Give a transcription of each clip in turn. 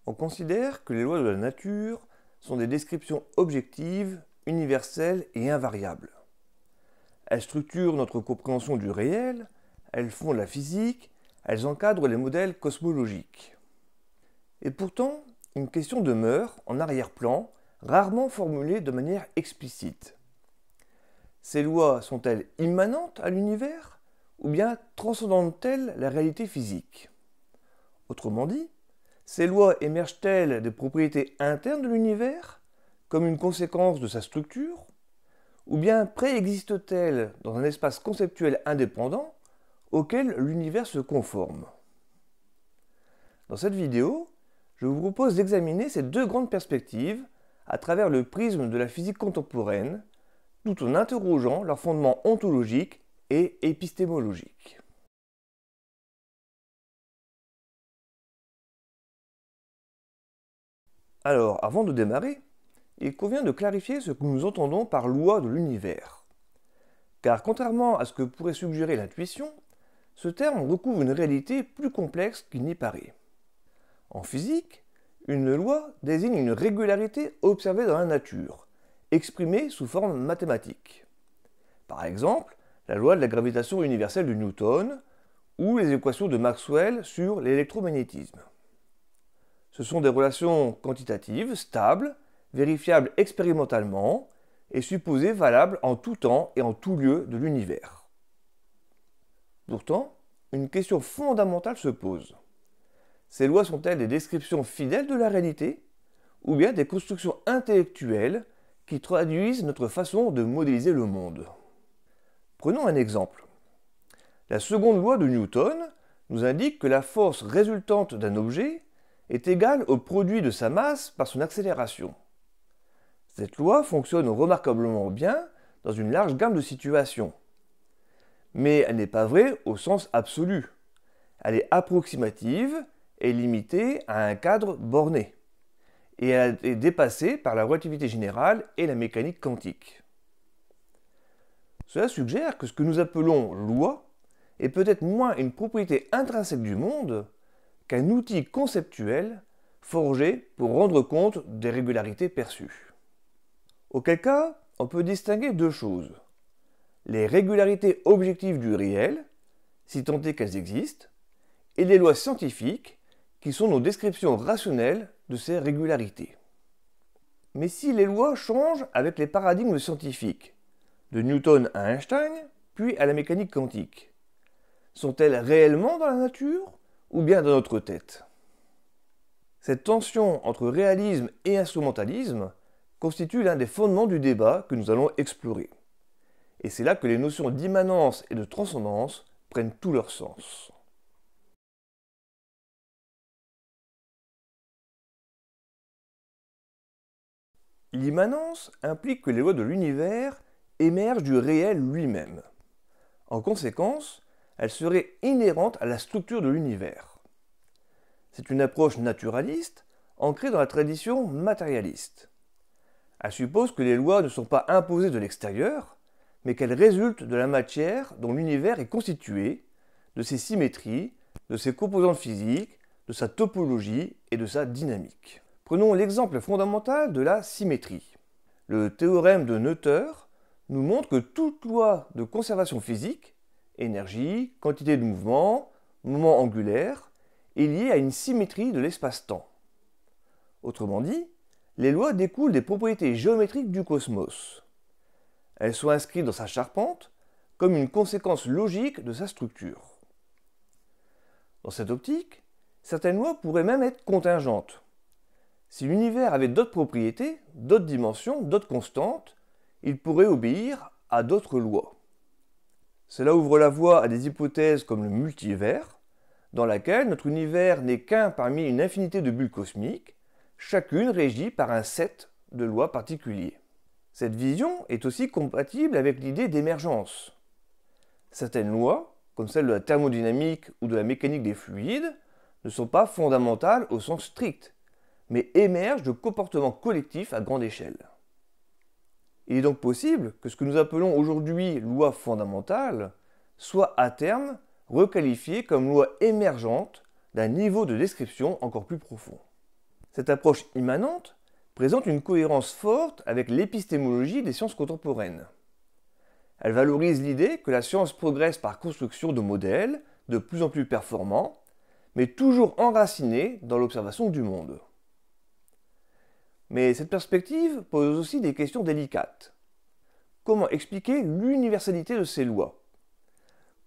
On considère que les lois de la nature sont des descriptions objectives, universelles et invariables. Elles structurent notre compréhension du réel, elles fondent la physique, elles encadrent les modèles cosmologiques. Et pourtant, une question demeure en arrière-plan, rarement formulée de manière explicite. Ces lois sont-elles immanentes à l'univers ou bien transcendent-elles la réalité physique? Autrement dit, ces lois émergent-elles des propriétés internes de l'univers, comme une conséquence de sa structure, ou bien préexistent-elles dans un espace conceptuel indépendant auquel l'univers se conforme? Dans cette vidéo, je vous propose d'examiner ces deux grandes perspectives à travers le prisme de la physique contemporaine, tout en interrogeant leurs fondements ontologiques et épistémologiques. Alors, avant de démarrer, il convient de clarifier ce que nous entendons par loi de l'univers. Car contrairement à ce que pourrait suggérer l'intuition, ce terme recouvre une réalité plus complexe qu'il n'y paraît. En physique, une loi désigne une régularité observée dans la nature, exprimée sous forme mathématique. Par exemple, la loi de la gravitation universelle de Newton ou les équations de Maxwell sur l'électromagnétisme. Ce sont des relations quantitatives, stables, vérifiables expérimentalement et supposées valables en tout temps et en tout lieu de l'univers. Pourtant, une question fondamentale se pose. Ces lois sont-elles des descriptions fidèles de la réalité ou bien des constructions intellectuelles qui traduisent notre façon de modéliser le monde? Prenons un exemple. La seconde loi de Newton nous indique que la force résultante d'un objet est égale au produit de sa masse par son accélération. Cette loi fonctionne remarquablement bien dans une large gamme de situations. Mais elle n'est pas vraie au sens absolu. Elle est approximative et limitée à un cadre borné. Et elle est dépassée par la relativité générale et la mécanique quantique. Cela suggère que ce que nous appelons loi est peut-être moins une propriété intrinsèque du monde qu'un outil conceptuel forgé pour rendre compte des régularités perçues. Auquel cas, on peut distinguer deux choses. Les régularités objectives du réel, si tant est qu'elles existent, et les lois scientifiques, qui sont nos descriptions rationnelles de ces régularités. Mais si les lois changent avec les paradigmes scientifiques, de Newton à Einstein, puis à la mécanique quantique, sont-elles réellement dans la nature ou bien dans notre tête? Cette tension entre réalisme et instrumentalisme constitue l'un des fondements du débat que nous allons explorer. Et c'est là que les notions d'immanence et de transcendance prennent tout leur sens. L'immanence implique que les lois de l'univers émergent du réel lui-même. En conséquence, elles seraient inhérentes à la structure de l'univers. C'est une approche naturaliste ancrée dans la tradition matérialiste. Elle suppose que les lois ne sont pas imposées de l'extérieur, mais qu'elles résultent de la matière dont l'univers est constitué, de ses symétries, de ses composantes physiques, de sa topologie et de sa dynamique. Prenons l'exemple fondamental de la symétrie. Le théorème de Noether nous montre que toute loi de conservation physique, énergie, quantité de mouvement, moment angulaire, est liée à une symétrie de l'espace-temps. Autrement dit, les lois découlent des propriétés géométriques du cosmos. Elles sont inscrites dans sa charpente comme une conséquence logique de sa structure. Dans cette optique, certaines lois pourraient même être contingentes. Si l'univers avait d'autres propriétés, d'autres dimensions, d'autres constantes, il pourrait obéir à d'autres lois. Cela ouvre la voie à des hypothèses comme le multivers, dans laquelle notre univers n'est qu'un parmi une infinité de bulles cosmiques, chacune régie par un set de lois particuliers. Cette vision est aussi compatible avec l'idée d'émergence. Certaines lois, comme celle de la thermodynamique ou de la mécanique des fluides, ne sont pas fondamentales au sens strict, mais émergent de comportements collectifs à grande échelle. Il est donc possible que ce que nous appelons aujourd'hui loi fondamentale soit à terme requalifié comme loi émergente d'un niveau de description encore plus profond. Cette approche immanente présente une cohérence forte avec l'épistémologie des sciences contemporaines. Elle valorise l'idée que la science progresse par construction de modèles de plus en plus performants, mais toujours enracinés dans l'observation du monde. Mais cette perspective pose aussi des questions délicates. Comment expliquer l'universalité de ces lois?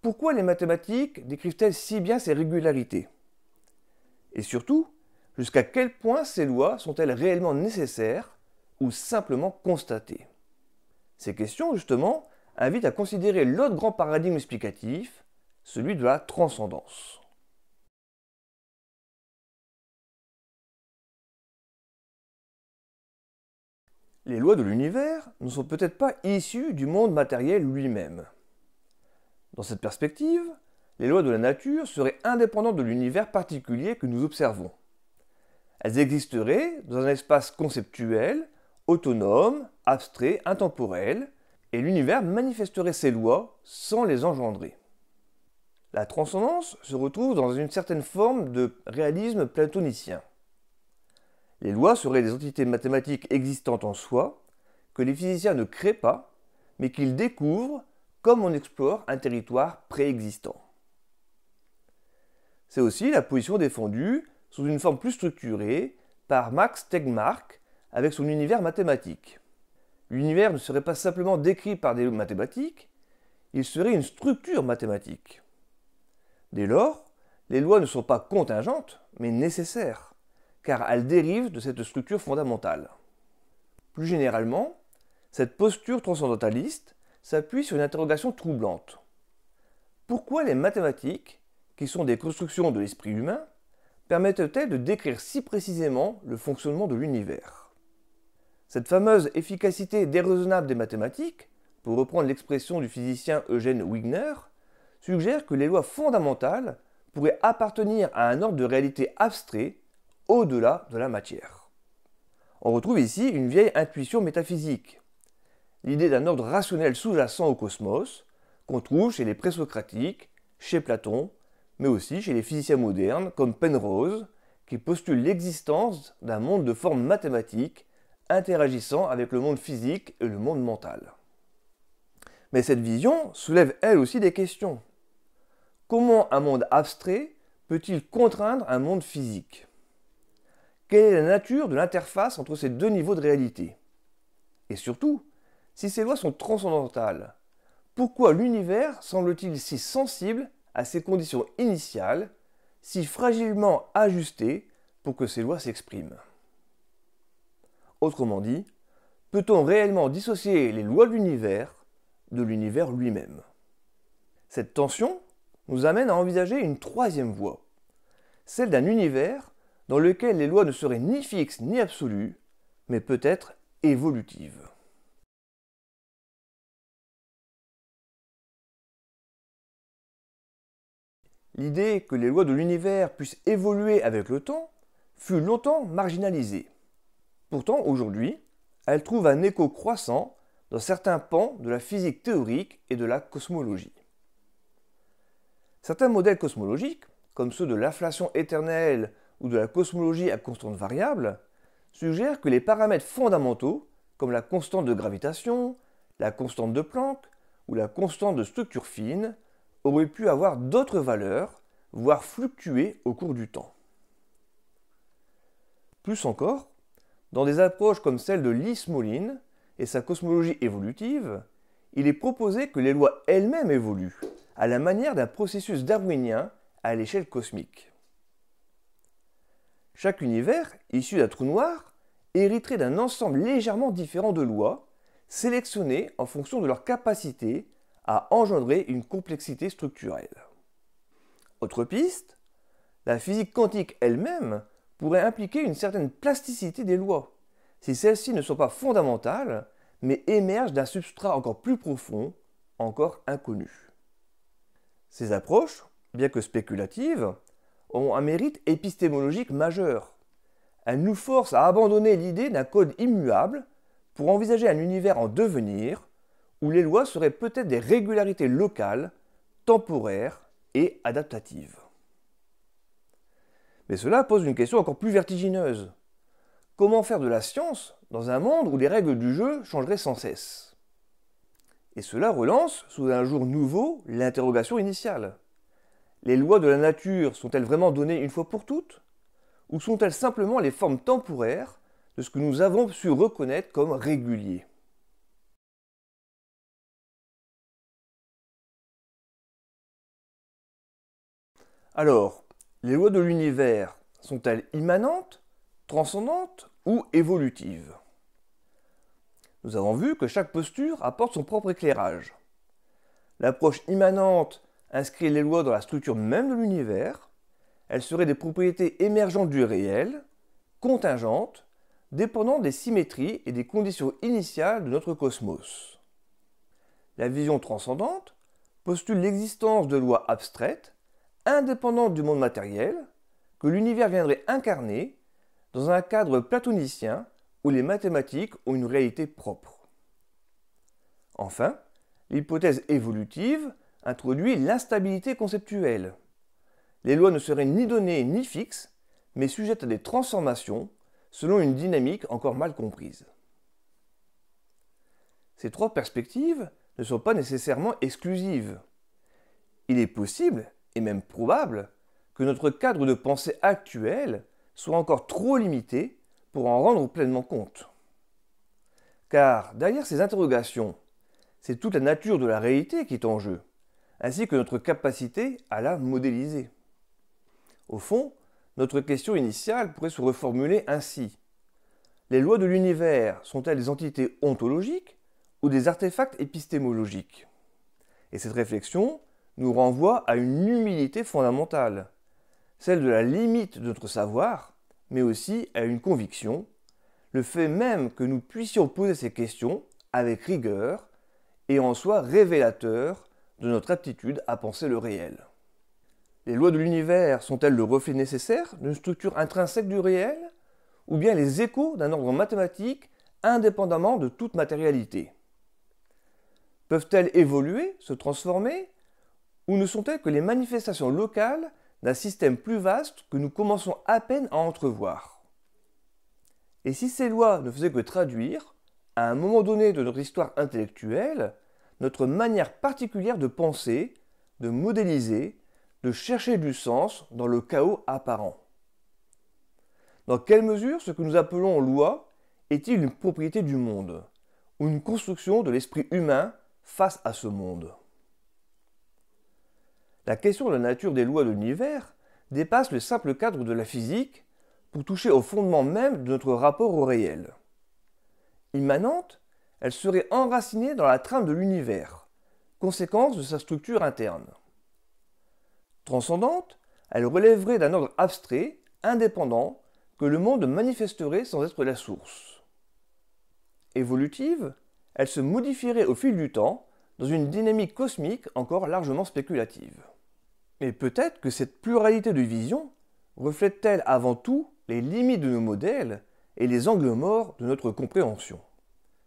Pourquoi les mathématiques décrivent-elles si bien ces régularités? Et surtout, jusqu'à quel point ces lois sont-elles réellement nécessaires ou simplement constatées? Ces questions, justement, invitent à considérer l'autre grand paradigme explicatif, celui de la transcendance. Les lois de l'univers ne sont peut-être pas issues du monde matériel lui-même. Dans cette perspective, les lois de la nature seraient indépendantes de l'univers particulier que nous observons. Elles existeraient dans un espace conceptuel, autonome, abstrait, intemporel, et l'univers manifesterait ses lois sans les engendrer. La transcendance se retrouve dans une certaine forme de réalisme platonicien. Les lois seraient des entités mathématiques existantes en soi, que les physiciens ne créent pas, mais qu'ils découvrent comme on explore un territoire préexistant. C'est aussi la position défendue sous une forme plus structurée par Max Tegmark avec son univers mathématique. L'univers ne serait pas simplement décrit par des mathématiques, il serait une structure mathématique. Dès lors, les lois ne sont pas contingentes, mais nécessaires, car elles dérivent de cette structure fondamentale. Plus généralement, cette posture transcendentaliste s'appuie sur une interrogation troublante. Pourquoi les mathématiques, qui sont des constructions de l'esprit humain, permettent-elles de décrire si précisément le fonctionnement de l'univers? Cette fameuse efficacité déraisonnable des mathématiques, pour reprendre l'expression du physicien Eugène Wigner, suggère que les lois fondamentales pourraient appartenir à un ordre de réalité abstrait au-delà de la matière. On retrouve ici une vieille intuition métaphysique, l'idée d'un ordre rationnel sous-jacent au cosmos, qu'on trouve chez les présocratiques, chez Platon, mais aussi chez les physiciens modernes comme Penrose, qui postulent l'existence d'un monde de formes mathématiques interagissant avec le monde physique et le monde mental. Mais cette vision soulève elle aussi des questions. Comment un monde abstrait peut-il contraindre un monde physique? Quelle est la nature de l'interface entre ces deux niveaux de réalité? Et surtout, si ces lois sont transcendantales, pourquoi l'univers semble-t-il si sensible à ses conditions initiales, si fragilement ajustées pour que ces lois s'expriment? Autrement dit, peut-on réellement dissocier les lois de l'univers lui-même? Cette tension nous amène à envisager une troisième voie, celle d'un univers dans lequel les lois ne seraient ni fixes ni absolues, mais peut-être évolutives. L'idée que les lois de l'univers puissent évoluer avec le temps fut longtemps marginalisée. Pourtant, aujourd'hui, elle trouve un écho croissant dans certains pans de la physique théorique et de la cosmologie. Certains modèles cosmologiques, comme ceux de l'inflation éternelle ou de la cosmologie à constante variable, suggèrent que les paramètres fondamentaux, comme la constante de gravitation, la constante de Planck ou la constante de structure fine, auraient pu avoir d'autres valeurs, voire fluctuer au cours du temps. Plus encore, dans des approches comme celle de Lee Smolin et sa cosmologie évolutive, il est proposé que les lois elles-mêmes évoluent, à la manière d'un processus darwinien à l'échelle cosmique. Chaque univers, issu d'un trou noir, hériterait d'un ensemble légèrement différent de lois, sélectionnées en fonction de leur capacité à engendrer une complexité structurelle. Autre piste, la physique quantique elle-même pourrait impliquer une certaine plasticité des lois, si celles-ci ne sont pas fondamentales, mais émergent d'un substrat encore plus profond, encore inconnu. Ces approches, bien que spéculatives, ont un mérite épistémologique majeur. Elles nous forcent à abandonner l'idée d'un code immuable pour envisager un univers en devenir, où les lois seraient peut-être des régularités locales, temporaires et adaptatives. Mais cela pose une question encore plus vertigineuse. comment faire de la science dans un monde où les règles du jeu changeraient sans cesse? Et cela relance sous un jour nouveau l'interrogation initiale. Les lois de la nature sont-elles vraiment données une fois pour toutes? Ou sont-elles simplement les formes temporaires de ce que nous avons su reconnaître comme régulier? Alors, les lois de l'univers sont-elles immanentes, transcendantes ou évolutives? Nous avons vu que chaque posture apporte son propre éclairage. L'approche immanente inscrit les lois dans la structure même de l'univers. Elles seraient des propriétés émergentes du réel, contingentes, dépendant des symétries et des conditions initiales de notre cosmos. La vision transcendante postule l'existence de lois abstraites, indépendantes du monde matériel, que l'univers viendrait incarner dans un cadre platonicien où les mathématiques ont une réalité propre. Enfin, l'hypothèse évolutive introduit l'instabilité conceptuelle. Les lois ne seraient ni données ni fixes, mais sujettes à des transformations selon une dynamique encore mal comprise. Ces trois perspectives ne sont pas nécessairement exclusives. Il est possible, et même probable, que notre cadre de pensée actuel soit encore trop limité pour en rendre pleinement compte. Car derrière ces interrogations, c'est toute la nature de la réalité qui est en jeu, ainsi que notre capacité à la modéliser. Au fond, notre question initiale pourrait se reformuler ainsi. Les lois de l'univers sont-elles des entités ontologiques ou des artefacts épistémologiques? Et cette réflexion nous renvoie à une humilité fondamentale, celle de la limite de notre savoir, mais aussi à une conviction, le fait même que nous puissions poser ces questions avec rigueur et en soi révélateur de notre aptitude à penser le réel. Les lois de l'univers sont-elles le reflet nécessaire d'une structure intrinsèque du réel, ou bien les échos d'un ordre mathématique indépendamment de toute matérialité? Peuvent-elles évoluer, se transformer, ou ne sont-elles que les manifestations locales d'un système plus vaste que nous commençons à peine à entrevoir? Et si ces lois ne faisaient que traduire, à un moment donné de notre histoire intellectuelle, notre manière particulière de penser, de modéliser, de chercher du sens dans le chaos apparent? Dans quelle mesure ce que nous appelons loi est-il une propriété du monde, ou une construction de l'esprit humain face à ce monde? La question de la nature des lois de l'univers dépasse le simple cadre de la physique pour toucher au fondement même de notre rapport au réel. Immanente, elle serait enracinée dans la trame de l'univers, conséquence de sa structure interne. Transcendante, elle relèverait d'un ordre abstrait, indépendant, que le monde manifesterait sans être la source. Évolutive, elle se modifierait au fil du temps dans une dynamique cosmique encore largement spéculative. Mais peut-être que cette pluralité de visions reflète-t-elle avant tout les limites de nos modèles et les angles morts de notre compréhension.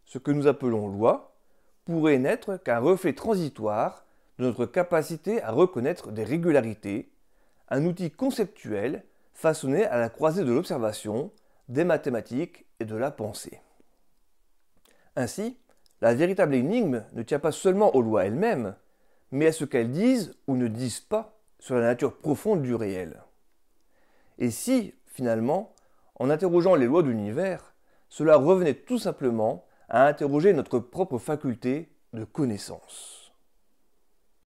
Ce que nous appelons loi pourrait n'être qu'un reflet transitoire de notre capacité à reconnaître des régularités, un outil conceptuel façonné à la croisée de l'observation, des mathématiques et de la pensée. Ainsi, la véritable énigme ne tient pas seulement aux lois elles-mêmes, mais à ce qu'elles disent ou ne disent pas sur la nature profonde du réel. Et si, finalement, en interrogeant les lois de l'univers, cela revenait tout simplement à interroger notre propre faculté de connaissance.